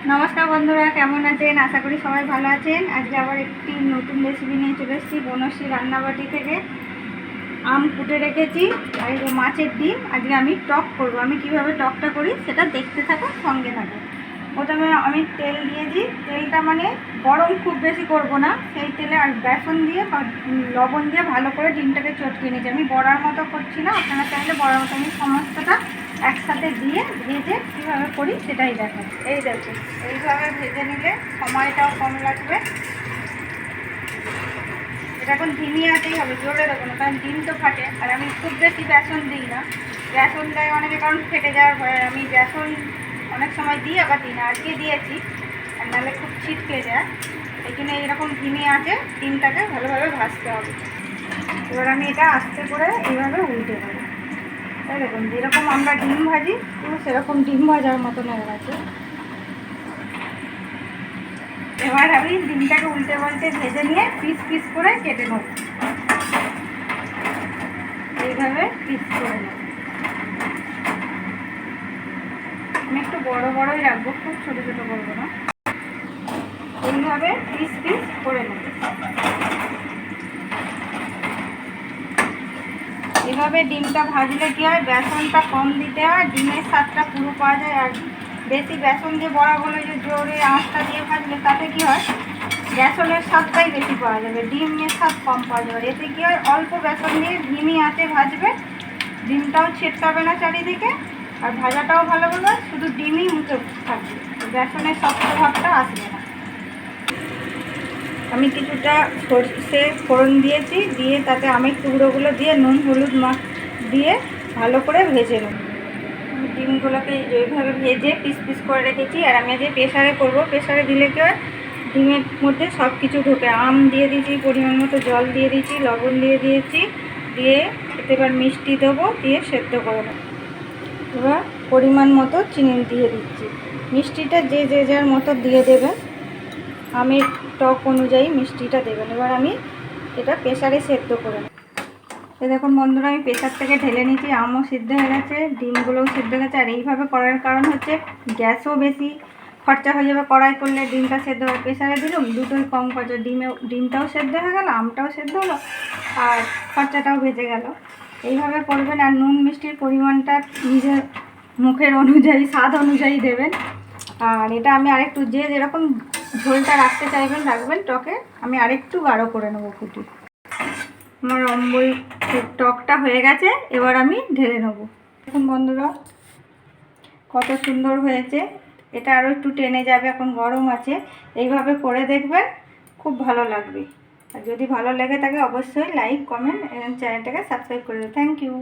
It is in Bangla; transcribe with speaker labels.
Speaker 1: নমস্কার বন্ধুরা, কেমন আছেন? আশা করি সবাই ভালো আছেন। আজকে আবার একটি নতুন রেসিপি নিয়ে চলে এসেছি বনশ্রী রান্নাবাটি থেকে। আম কুটে রেখেছি আর এই যে মাছের ডিম। আজকে আমি টক করব। আমি কিভাবে টকটা করি সেটা দেখতে থাকো, সঙ্গে থাকো। প্রথমে আমি তেল দিয়েছি। তেলটা মানে গরম খুব বেশি করব না, সেই তেলে আর বেসন দিয়ে বা লবণ দিয়ে ভালো করে ডিমটাকে চটকে নিয়েছি। আমি বড়ার মতো করছি না, আপনারা চাইলে বড়ার মতো। আমি সমস্তটা একসাথে দিয়ে ভেজে কীভাবে করি সেটাই দেখাচ্ছি। এই দেখুন, এইভাবে ভেজে নিলে সময়টাও কম লাগবে। এটা এখন ধিমি আছেই হবে, জোরে দেবো না, কারণ ডিম তো ফাটে। আর আমি খুব বেশি বেসন দিই না, বেসন দেয় অনেকে কারণ ফেটে যাওয়ার ভয়। আমি বেসন অনেক সময় দিই, আবার দিই না। আজকে দিয়েছি, আর নাহলে খুব ছিটকে যায়। এই জন্য এইরকম ধিমি আছে, ডিমটাকে ভালোভাবে ভাজতে হবে। এবার আমি এটা আস্তে করে এইভাবে উল্টে দেবো। তাই দেখুন, যেরকম আমরা ডিম ভাজি পুরো সেরকম ডিম ভাজার মতন হয়ে গেছে। এবার আমি ডিমটাকে উল্টে পাল্টে ভেজে নিয়ে পিস পিস করে কেটে নেব। এইভাবে পিস করে নেব। আমি একটু বড় বড়ই রাখবো, খুব ছোটো ছোটো করবো না। এইভাবে পিস পিস করে নেব। এভাবে ডিমটা ভাজলে কী হয়, বেসনটা কম দিতে হয়, ডিমের স্বাদটা পুরো পাওয়া যায়। আর বেশি বেসন দিয়ে বড়াগুলো যে জোরে আঁচটা দিয়ে ভাজলে তাতে কী হয়, বেসনের স্বাদটাই বেশি পাওয়া যাবে, ডিমের স্বাদ কম পাওয়া যাবে। এতে কী হয়, অল্প বেসন দিয়ে ধিমি আঁচে ভাজবে, ডিমটাও ছিটকাবে না চারিদিকে, আর ভাজাটাও ভালো হবে। শুধু ডিমই মুখে থাকবে, বেসনের শক্ত ভাবটা আসবে না। আমি কিছুটা সরষে ফোড়ন দিয়েছি, দিয়ে তাতে আমের টুকরোগুলো দিয়ে নুন হলুদ দিয়ে ভালো করে ভেজে নেব। ডিমগুলোকে এইভাবে ভেজে পিস পিস করে রেখেছি। আর আমি আজকে প্রেসারে করব। প্রেসারে দিলে কি হয়, ডিমের মধ্যে সব কিছু ঢোকে। আম দিয়ে দিয়েছি, পরিমাণ মতো জল দিয়ে দিয়েছি, লবণ দিয়ে দিয়েছি, দিয়ে এতে এবার মিষ্টি দেবো, দিয়ে সেদ্ধ করে নেব। এবার পরিমাণ মতো চিনি দিয়ে দিচ্ছি। মিষ্টিটা যে যার মতো দিয়ে দেবেন, আমের টক অনুযায়ী মিষ্টিটা দেবেন। এবার আমি এটা প্রেসারে সেদ্ধ করে নেব। এই দেখুন বন্ধুরা, আমি প্রেসার থেকে ঢেলে নিয়েছি। আমও সিদ্ধ হয়ে গেছে, ডিমগুলোও সিদ্ধ হয়ে গেছে। আর এইভাবে করার কারণ হচ্ছে গ্যাসও বেশি খরচা হয়ে যাবে কড়াই করলে। ডিমটা সেদ্ধ হয়, প্রেসারে দিলাম, দুটোই কম খরচা। ডিমটাও সেদ্ধ হয়ে গেল, আমটাও সেদ্ধ হলো, আর খরচাটাও বেঁচে গেল। এইভাবে করবেন। আর নুন মিষ্টির পরিমাণটা নিজের মুখের অনুযায়ী, স্বাদ অনুযায়ী দেবেন। আর এটা আমি আরেকটু, যে যেরকম ঝোলটা রাখতে চাইবেন রাখবেন টকে, আমি আরেকটু গাঢ় করে নেবো ফুটি। আমার অম্বল টকটা হয়ে গেছে, এবার আমি ঢেলে নেব। দেখুন বন্ধুরা, কত সুন্দর হয়েছে। এটা আরও একটু টেনে যাবে, এখন গরম আছে। এইভাবে করে দেখবেন, খুব ভালো লাগবে। আর যদি ভালো লেগে থাকে অবশ্যই লাইক কমেন্ট এবং চ্যানেলটাকে সাবস্ক্রাইব করে দেবেন। Thank you.